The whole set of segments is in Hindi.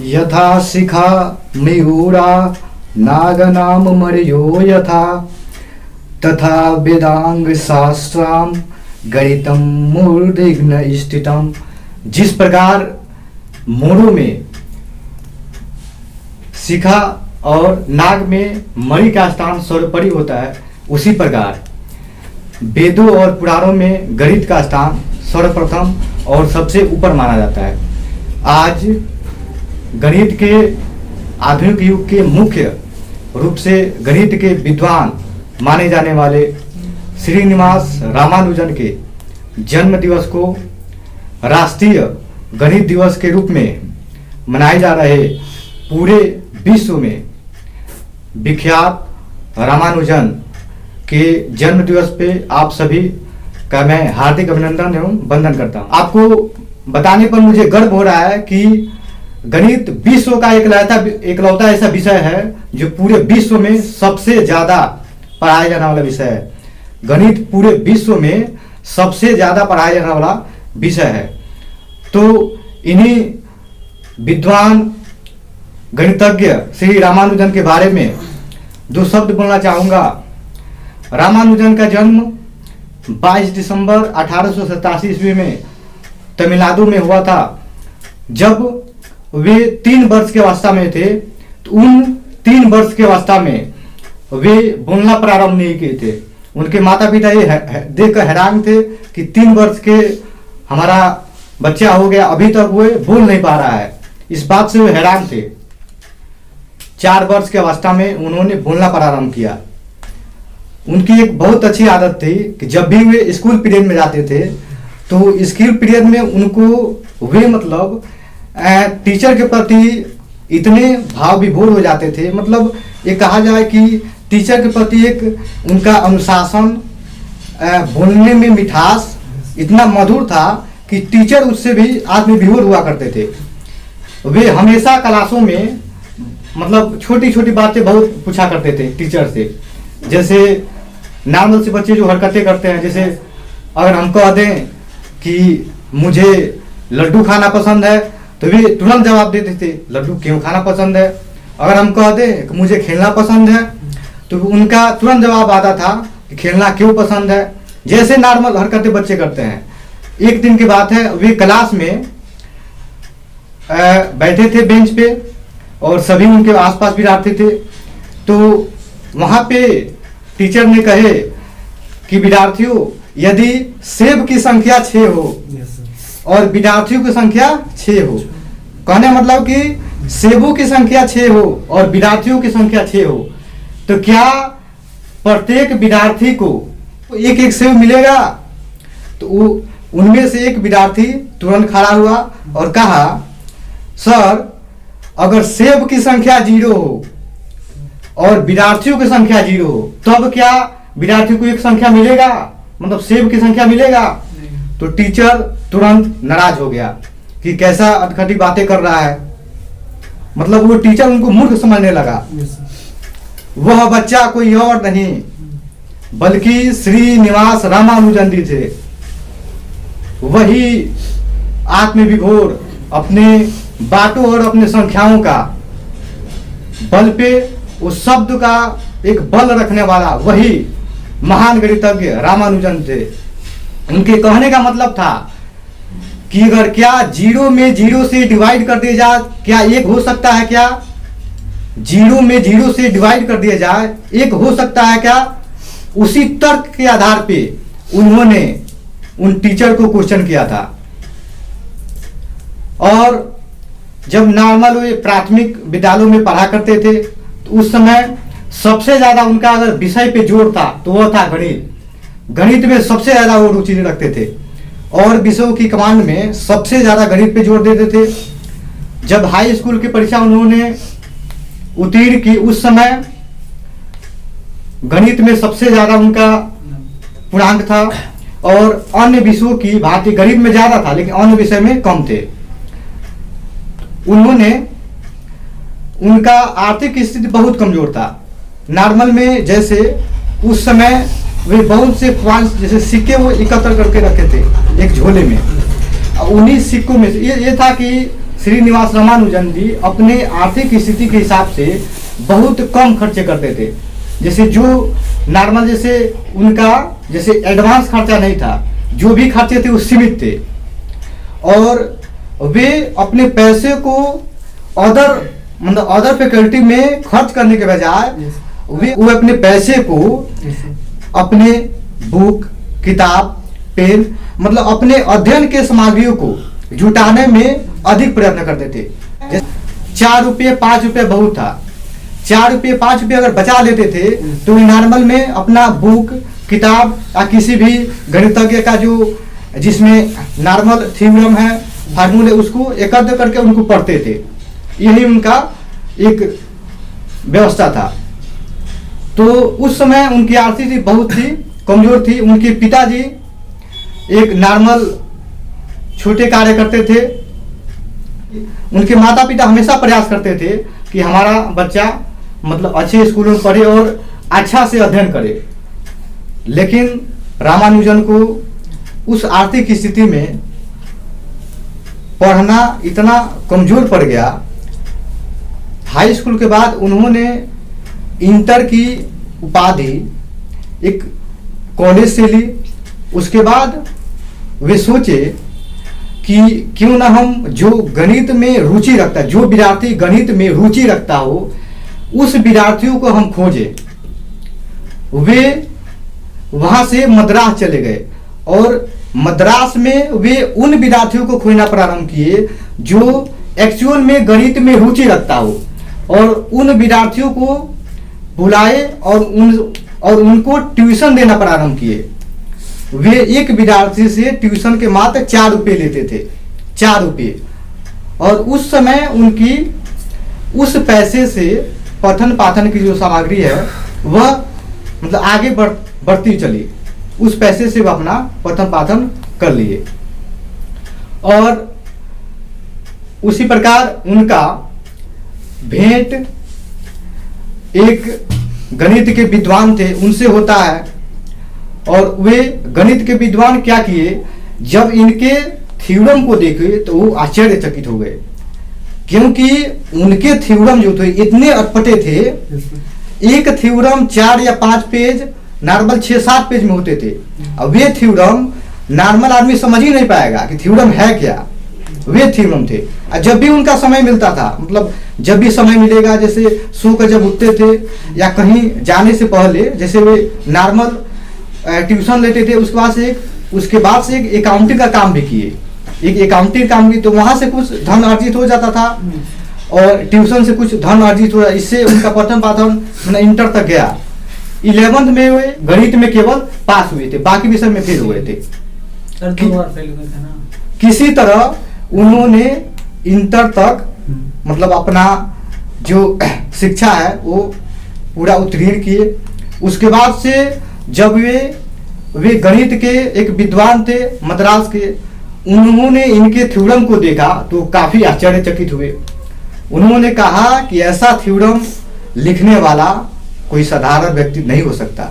यथा शिखा मयूरा नागनाम मर्यो यथा तथा वेदांग शास्त्राम गणितम मूर्धिघ्न स्थितम। जिस प्रकार मोरों में शिखा और नाग में मणि का स्थान सर्वोपरि होता है, उसी प्रकार वेदों और पुराणों में गणित का स्थान सर्वप्रथम और सबसे ऊपर माना जाता है। आज गणित के आधुनिक युग के मुख्य रूप से गणित के विद्वान माने जाने वाले श्रीनिवास रामानुजन के जन्म दिवस को राष्ट्रीय गणित दिवस के रूप में मनाए जा रहे पूरे विश्व में विख्यात रामानुजन के जन्म दिवस पे आप सभी का मैं हार्दिक अभिनंदन एवं वंदन करता हूँ। आपको बताने पर मुझे गर्व हो रहा है कि गणित विश्व का एकलौता ऐसा विषय है जो पूरे विश्व में सबसे ज्यादा पढ़ाया जाने वाला विषय है। गणित पूरे विश्व में सबसे ज्यादा पढ़ाया जाने वाला विषय है। तो इन्हीं विद्वान गणितज्ञ श्री रामानुजन के बारे में दो शब्द बोलना चाहूंगा। रामानुजन का जन्म 22 दिसंबर 1887 ईस्वी में तमिलनाडु में हुआ था। जब वे 3 वर्ष के अवस्था में थे तो उन 3 वर्ष के अवस्था में वे बोलना प्रारंभ नहीं किए थे। उनके माता पिता ये देखकर हैरान थे कि 3 वर्ष के हमारा बच्चा हो गया, अभी तक वो बोल नहीं पा रहा है। इस बात से वे हैरान थे। 4 वर्ष की अवस्था में उन्होंने बोलना प्रारंभ किया। उनकी एक बहुत अच्छी आदत थी कि जब भी वे स्कूल पीरियड में जाते थे तो स्कूल पीरियड में उनको वे मतलब टीचर के प्रति इतने भाव विभोर हो जाते थे। मतलब ये कहा जाए कि टीचर के प्रति एक उनका अनुशासन, बोलने में मिठास इतना मधुर था कि टीचर उससे भी आत्मविभोर हुआ करते थे। वे हमेशा क्लासों में मतलब छोटी छोटी बातें बहुत पूछा करते थे टीचर से। जैसे नॉर्मल से बच्चे जो हरकतें करते हैं, जैसे अगर हम कह दें कि मुझे लड्डू खाना पसंद है तो वे तुरंत जवाब देते थे लड्डू क्यों खाना पसंद है। अगर हम कह दें कि मुझे खेलना पसंद है तो उनका तुरंत जवाब आता था कि खेलना क्यों पसंद है। जैसे नॉर्मल हरकतें बच्चे करते हैं। एक दिन की बात है, वे क्लास में बैठे थे बेंच पे और सभी उनके आसपास भी रहते थे। तो वहां पे टीचर ने कहे कि विद्यार्थियों, यदि सेब की संख्या 6 हो और विद्यार्थियों की संख्या 6 हो, कहने मतलब कि सेबों की संख्या 6 हो और विद्यार्थियों की संख्या 6 हो, तो क्या प्रत्येक विद्यार्थी को एक एक सेब मिलेगा? तो उनमें से एक विद्यार्थी तुरंत खड़ा हुआ और कहा, सर, अगर सेब की संख्या 0 हो और विद्यार्थियों की संख्या 0 हो, तब क्या विद्यार्थियों को एक संख्या मिलेगा, मतलब सेब की संख्या मिलेगा? तो टीचर तुरंत नाराज हो गया कि कैसा अटखटी बातें कर रहा है। मतलब वो टीचर उनको मूर्ख समझने लगा। वह बच्चा कोई और नहीं बल्कि श्रीनिवास रामानुजन जी थे। वही आत्मविभोर अपने बातों और अपने संख्याओं का बल पे, उस शब्द का एक बल रखने वाला वही महान गणितज्ञ रामानुजन थे। उनके कहने का मतलब था कि अगर क्या 0 में 0 से डिवाइड कर दिया जाए, क्या 1 हो सकता है? क्या 0 में 0 से डिवाइड कर दिया जाए 1 हो सकता है क्या? उसी तर्क के आधार पे उन्होंने उन टीचर को क्वेश्चन किया था। और जब नॉर्मल वे प्राथमिक विद्यालयों में पढ़ा करते थे तो उस समय सबसे ज्यादा उनका अगर विषय पे जोर था तो वह था गणित। गणित में सबसे ज्यादा वो रुचि रखते थे और विषयों की कमांड में सबसे ज्यादा गणित पे जोर देते थे। जब हाई स्कूल की परीक्षा उन्होंने उत्तीर्ण की, उस समय गणित में सबसे ज्यादा उनका पूर्णांक था और अन्य विषयों की भांति गणित में ज्यादा था लेकिन अन्य विषय में कम थे। उन्होंने उनका आर्थिक स्थिति बहुत कमजोर था। नॉर्मल में जैसे उस समय वे बहुत से पॉइंट्स जैसे सिक्के वो एकत्र करके रखे थे एक झोले में। उन्हीं सिक्कों में से ये था कि श्रीनिवास रामानुजन जी अपने आर्थिक स्थिति के हिसाब से बहुत कम खर्चे करते थे। जैसे जो नॉर्मल, जैसे उनका जैसे एडवांस खर्चा नहीं था, जो भी खर्चे थे वो सीमित थे, और वे अपने पैसे को अदर फैकल्टी में खर्च करने के बजाय वो अपने पैसे को अपने बुक, किताब, पेन, मतलब अपने अध्ययन के सामग्रियों को जुटाने में अधिक प्रयत्न करते थे। 4 रुपये 5 रुपये बहुत था, 4 रुपये 5 रुपये अगर बचा लेते थे तो नॉर्मल में अपना बुक, किताब या किसी भी गणितज्ञ का जो जिसमें नॉर्मल थ्योरम है, फार्मूले, उसको एकत्र करके उनको पढ़ते थे। यही उनका एक व्यवस्था था। तो उस समय उनकी आर्थिक स्थिति बहुत ही कमजोर थी। उनके पिताजी एक नॉर्मल छोटे कार्य करते थे। उनके माता पिता हमेशा प्रयास करते थे कि हमारा बच्चा मतलब अच्छे स्कूलों में पढ़े और अच्छा से अध्ययन करे, लेकिन रामानुजन को उस आर्थिक स्थिति में पढ़ना इतना कमजोर पड़ गया। हाई स्कूल के बाद उन्होंने इंटर की उपाधि एक कॉलेज से ली। उसके बाद वे सोचे कि क्यों ना हम जो गणित में रुचि रखता है, जो विद्यार्थी गणित में रुचि रखता हो, उस विद्यार्थियों को हम खोजें। वे वहां से मद्रास चले गए और मद्रास में वे उन विद्यार्थियों को खोजना प्रारंभ किए जो एक्चुअल में गणित में रुचि रखता हो, और उन विद्यार्थियों को बुलाए और उनको ट्यूशन देना प्रारंभ किए। वे एक विद्यार्थी से ट्यूशन के मात्र 4 रुपये लेते थे, 4 रुपये, और उस समय उनकी उस पैसे से पठन पाठन की जो सामग्री है वह मतलब आगे बढ़ती चली। उस पैसे से वह अपना पठन पाठन कर लिए, और उसी प्रकार उनका भेंट एक गणित के विद्वान थे उनसे होता है। और वे गणित के विद्वान क्या किए, जब इनके थ्योरम को देखे तो वो आश्चर्यचकित हो गए, क्योंकि उनके थ्योरम जो थे इतने अटपटे थे। एक थ्योरम 4 या 5 पेज, नॉर्मल 6-7 पेज में होते थे। अब वे थ्योरम नॉर्मल आदमी समझ ही नहीं पाएगा कि थ्योरम है क्या। वे थ्योरम थे। जब भी उनका समय मिलता था, मतलब जब भी समय मिलेगा, जैसे सो कर जब उठते थे या कहीं जाने से पहले, जैसे वे नॉर्मल ट्यूशन लेते थे, उसके बाद से एक अकाउंटिंग का काम भी किए। एक अकाउंटिंग काम की, तो वहां से कुछ धन अर्जित हो जाता था और ट्यूशन से कुछ धन अर्जित हो, इससे उनका पठन पाठन इंटर तक गया। 11th में वे गणित में केवल पास हुए थे, बाकी विषय में फेल हुए थे। किसी तरह उन्होंने इंटर तक मतलब अपना जो शिक्षा है वो पूरा उत्तीर्ण किए। उसके बाद से जब वे गणित के एक विद्वान थे मद्रास के, उन्होंने इनके थ्योरम को देखा तो काफी आश्चर्यचकित हुए। उन्होंने कहा कि ऐसा थ्योरम लिखने वाला कोई साधारण व्यक्ति नहीं हो सकता।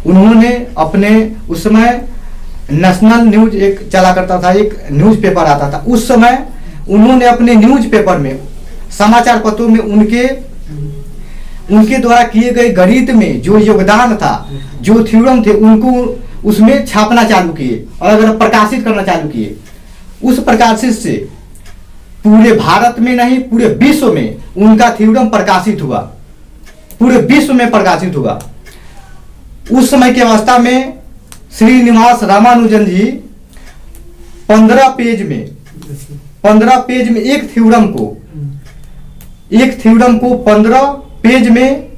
उन्होंने अपने उस समय नेशनल न्यूज एक चला करता था, एक न्यूज़पेपर आता था, उस समय उन्होंने अपने न्यूज़पेपर में, समाचार पत्रों में उनके द्वारा किए गए गणित में जो योगदान था, जो थ्योरम थे, उनको उसमें छापना चालू किए और अगर प्रकाशित करना चालू किए। उस प्रकाशित से पूरे भारत में नहीं, पूरे विश्व में उनका थ्योरम प्रकाशित हुआ, पूरे विश्व में प्रकाशित हुआ। उस समय की अवस्था में श्रीनिवास रामानुजन जी 15 पेज में एक थ्योरम को 15 पेज में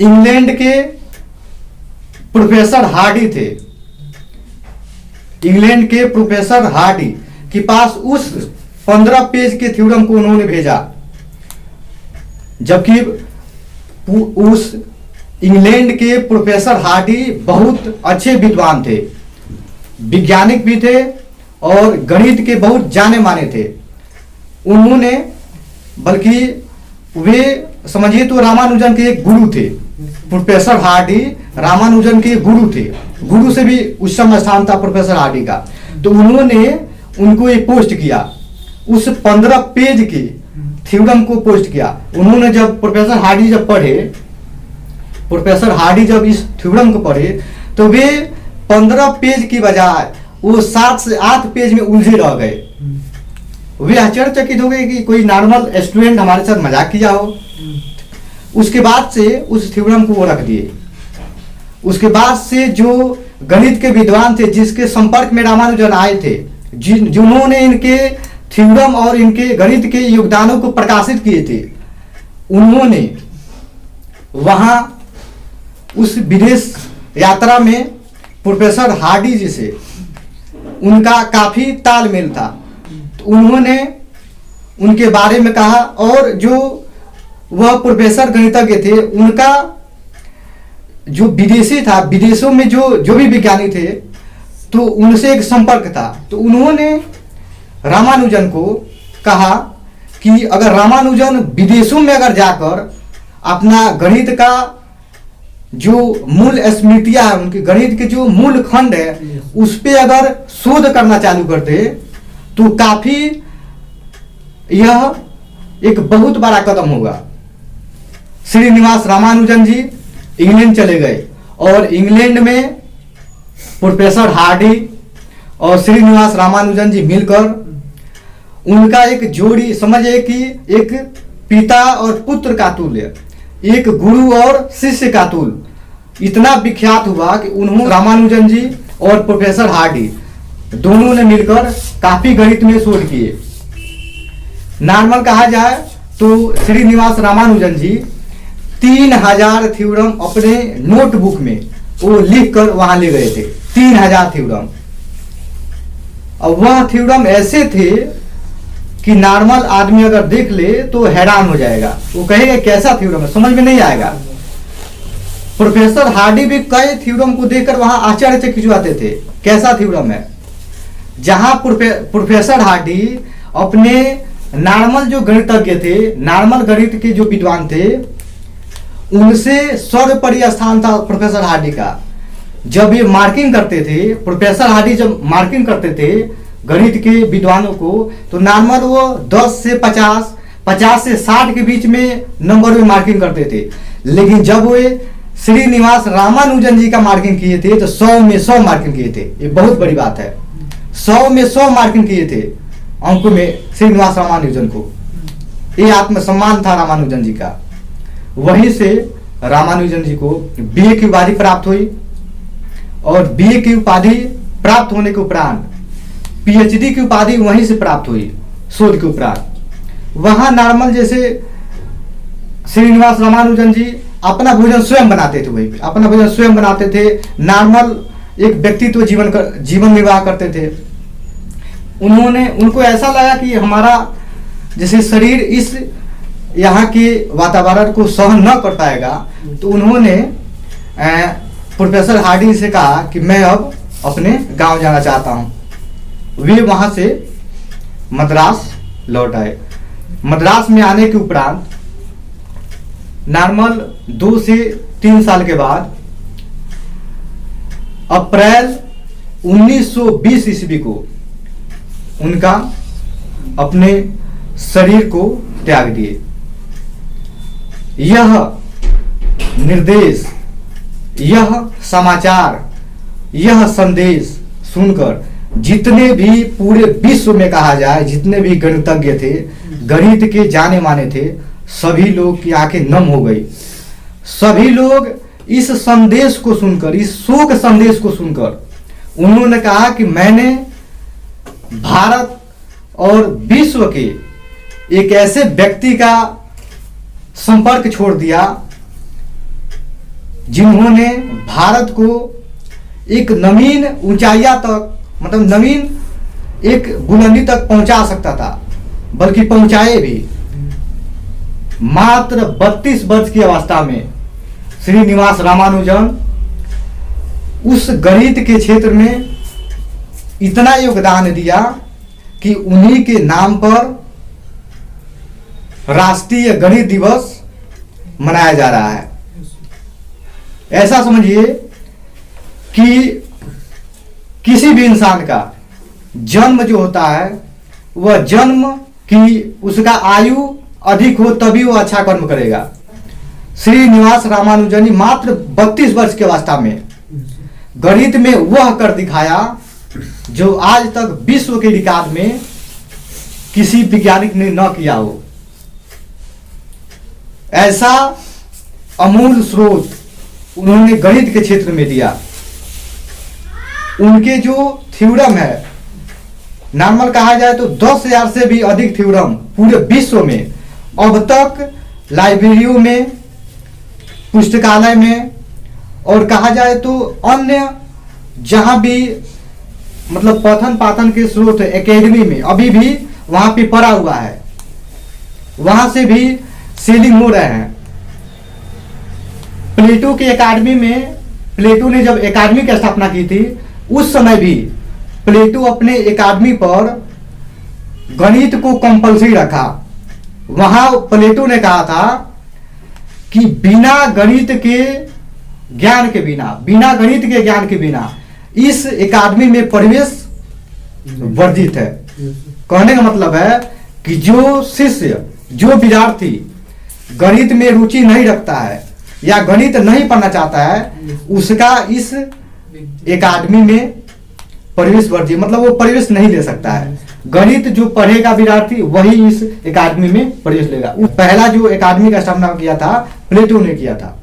इंग्लैंड के प्रोफेसर हार्डी थे, इंग्लैंड के प्रोफेसर हार्डी के पास उस 15 पेज के थ्योरम को उन्होंने भेजा। जबकि उस इंग्लैंड के प्रोफेसर हार्डी बहुत अच्छे विद्वान थे, वैज्ञानिक भी थे और गणित के बहुत जाने माने थे। उन्होंने, बल्कि वे समझिए तो रामानुजन के एक गुरु थे। प्रोफेसर हार्डी रामानुजन के गुरु थे, गुरु से भी उच्चतम स्थान था प्रोफेसर हार्डी का। तो उन्होंने उनको एक पोस्ट किया उस 15 पेज की थ्योरम को पोस्ट किया। उन्होंने जब प्रोफेसर हार्डी जब पढ़े, प्रोफेसर हार्डी जब इस थ्योरम को पढ़े तो वे 15 पेज की बजाय वो 7 से 8 पेज में उलझे रह गए। वे आश्चर्यचकित हो गए कि कोई नॉर्मल स्टूडेंट हमारे साथ मजाक किया हो। उसके बाद से उस थ्योरम को वो रख दिए। उसके बाद से जो गणित के विद्वान थे जिसके संपर्क में रामानुजन आए थे, जिन्होंने इनके थ्योरम और इनके गणित के योगदानों को प्रकाशित किए थे, उन्होंने वहां उस विदेश यात्रा में प्रोफेसर हार्डी जी से उनका काफी तालमेल था। तो उन्होंने उनके बारे में कहा और जो वह प्रोफेसर गणितज्ञ थे उनका जो विदेशी था, विदेशों में जो भी विज्ञानी थे तो उनसे एक संपर्क था। तो उन्होंने रामानुजन को कहा कि अगर रामानुजन विदेशों में अगर जाकर अपना गणित का जो मूल स्मृतियां है, उनके गणित के जो मूल खंड है उस पे अगर शोध करना चालू करते तो काफी यह एक बहुत बड़ा कदम होगा। श्रीनिवास रामानुजन जी इंग्लैंड चले गए और इंग्लैंड में प्रोफेसर हार्डी और श्रीनिवास रामानुजन जी मिलकर उनका एक जोड़ी, समझिए कि एक पिता और पुत्र का तुल्य, एक गुरु और शिष्य का तुल्य इतना विख्यात हुआ कि उन्होंने रामानुजन जी और प्रोफेसर हार्डी दोनों ने मिलकर काफी गणित में शोध किए। नॉर्मल कहा जाए तो श्रीनिवास रामानुजन जी 3000 थ्योरम अपने नोटबुक में वो लिख कर वहां ले गए थे। 3000 थ्योरम। अब वह थ्योरम ऐसे थे कि नॉर्मल आदमी अगर देख ले तो हैरान हो जाएगा, वो कहेगा कैसा थ्योरम है, समझ में नहीं आएगा। प्रोफेसर हार्डी भी कई थ्योरम को देखकर वहां आश्चर्य से खिंचवाते थे कैसा थ्योरम है। जहां प्रोफेसर हार्डी अपने नॉर्मल जो गणितज्ञ थे, नॉर्मल गणित के जो विद्वान थे, उनसे सर्वोपरि स्थान था प्रोफेसर हार्डी का। जब ये मार्किंग करते थे, प्रोफेसर हार्डी जब मार्किंग करते थे गणित के विद्वानों को, तो नॉर्मल वो 10 से 50, 50 से 60 के बीच में नंबर में मार्किंग करते थे। लेकिन जब वे श्रीनिवास रामानुजन जी का मार्किंग किए थे तो 100 में 100 मार्किंग किए थे। ये बहुत बड़ी बात है। 100 में 100 मार्किंग किए थे अंकों में श्रीनिवास रामानुजन को। ये आत्मसम्मान था रामानुजन जी का। वहीं से रामानुजन जी को बीए की उपाधि प्राप्त हुई और बीए की उपाधि प्राप्त होने के उपरांत पीएचडी की उपाधि वहीं से प्राप्त हुई शोध के उपरांत। वहां नॉर्मल जैसे श्रीनिवास रामानुजन जी अपना भोजन स्वयं बनाते थे, वही अपना भोजन स्वयं बनाते थे। नॉर्मल एक व्यक्तित्व जीवन निर्वाह करते थे। उनको ऐसा लगा कि हमारा जैसे शरीर इस यहाँ के वातावरण को सहन न कर पाएगा, तो उन्होंने प्रोफेसर हार्डी से कहा कि मैं अब अपने गांव जाना चाहता हूं। वे वहां से मद्रास लौट आए। मद्रास में आने के उपरांत नॉर्मल 2 से 3 साल के बाद अप्रैल 1920 ईस्वी को उनका अपने शरीर को त्याग दिए। यह निर्देश, यह समाचार, यह संदेश सुनकर जितने भी पूरे विश्व में कहा जाए जितने भी गणितज्ञ थे, गणित के जाने माने थे, सभी लोग की आंखें नम हो गई। सभी लोग इस संदेश को सुनकर, इस शोक संदेश को सुनकर उन्होंने कहा कि मैंने भारत और विश्व के एक ऐसे व्यक्ति का संपर्क छोड़ दिया जिन्होंने भारत को एक नवीन ऊंचाइयां तक, मतलब नवीन एक बुलंदी तक पहुंचा सकता था, बल्कि पहुंचाए भी। मात्र 32 वर्ष की अवस्था में श्रीनिवास रामानुजन उस गणित के क्षेत्र में इतना योगदान दिया कि उन्हीं के नाम पर राष्ट्रीय गणित दिवस मनाया जा रहा है। ऐसा समझिए कि किसी भी इंसान का जन्म जो होता है वह जन्म की उसका आयु अधिक हो तभी वो अच्छा कर्म करेगा। श्रीनिवास रामानुजन मात्र 32 वर्ष के अवस्था में गणित में वह कर दिखाया जो आज तक विश्व के रिकॉर्ड में किसी वैज्ञानिक ने न किया हो। ऐसा अमूल स्रोत उन्होंने गणित के क्षेत्र में दिया। उनके जो थ्योरम है, नॉर्मल कहा जाए तो 10,000 से भी अधिक थ्योरम पूरे विश्व में अब तक लाइब्रेरियों में, पुस्तकालय में और कहा जाए तो अन्य जहां भी मतलब पठन पाठन के स्रोत एकेडमी में अभी भी वहां पे पड़ा हुआ है, वहां से भी सेलिंग हो रहे हैं। प्लेटो के एकेडमी में, प्लेटो ने जब एकेडमी की स्थापना की थी उस समय भी प्लेटो अपने एकेडमी पर गणित को कंपल्सरी रखा। वहां प्लेटो ने कहा था कि बिना गणित के ज्ञान के बिना, बिना गणित के ज्ञान के बिना इस एकेडमी में प्रवेश वर्जित है। कहने का मतलब है कि जो शिष्य, जो विद्यार्थी गणित में रुचि नहीं रखता है या गणित नहीं पढ़ना चाहता है, उसका इस एकेडमी में प्रवेश वर्जित, मतलब वो प्रवेश नहीं ले सकता है। गणित जो पढ़ेगा विद्यार्थी वही इस एकेडमी में प्रवेश लेगा। पहला जो एकेडमी का स्थापना किया था प्लेटो ने किया था।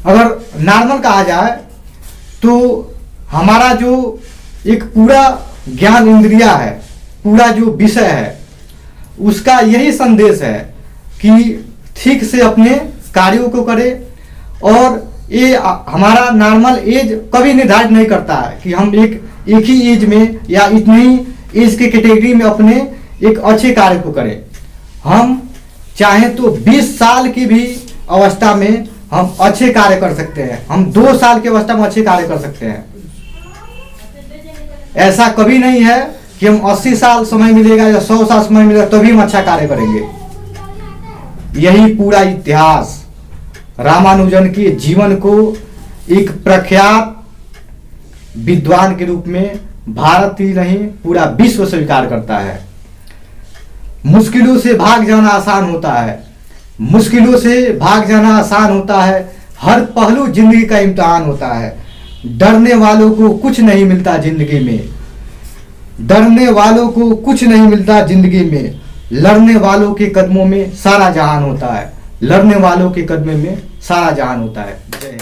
अगर नॉर्मल कहा जाए तो हमारा जो एक पूरा ज्ञान इंद्रिया है, पूरा जो विषय है, उसका यही संदेश है कि ठीक से अपने कार्यों को करे। और ये हमारा नॉर्मल एज कभी निर्धारित नहीं करता है कि हम एक ही एज में या इतने ही एज के कैटेगरी में अपने एक अच्छे कार्य को करें। हम चाहे तो 20 साल की भी अवस्था में हम अच्छे कार्य कर सकते हैं, हम 2 साल की अवस्था में अच्छे कार्य कर सकते हैं। ऐसा कभी नहीं है कि हम 80 साल समय मिलेगा या 100 साल समय मिलेगा तभी हम अच्छा कार्य करेंगे। यही पूरा इतिहास रामानुजन के जीवन को एक प्रख्यात विद्वान के रूप में भारत ही नहीं पूरा विश्व स्वीकार करता है। मुश्किलों से भाग जाना आसान होता है, मुश्किलों से भाग जाना आसान होता है। हर पहलू जिंदगी का इम्तिहान होता है। डरने वालों को कुछ नहीं मिलता जिंदगी में, डरने वालों को कुछ नहीं मिलता जिंदगी में। लड़ने वालों के कदमों में सारा जहान होता है, लड़ने वालों के कदमों में सारा जहान होता है। जय हिंद।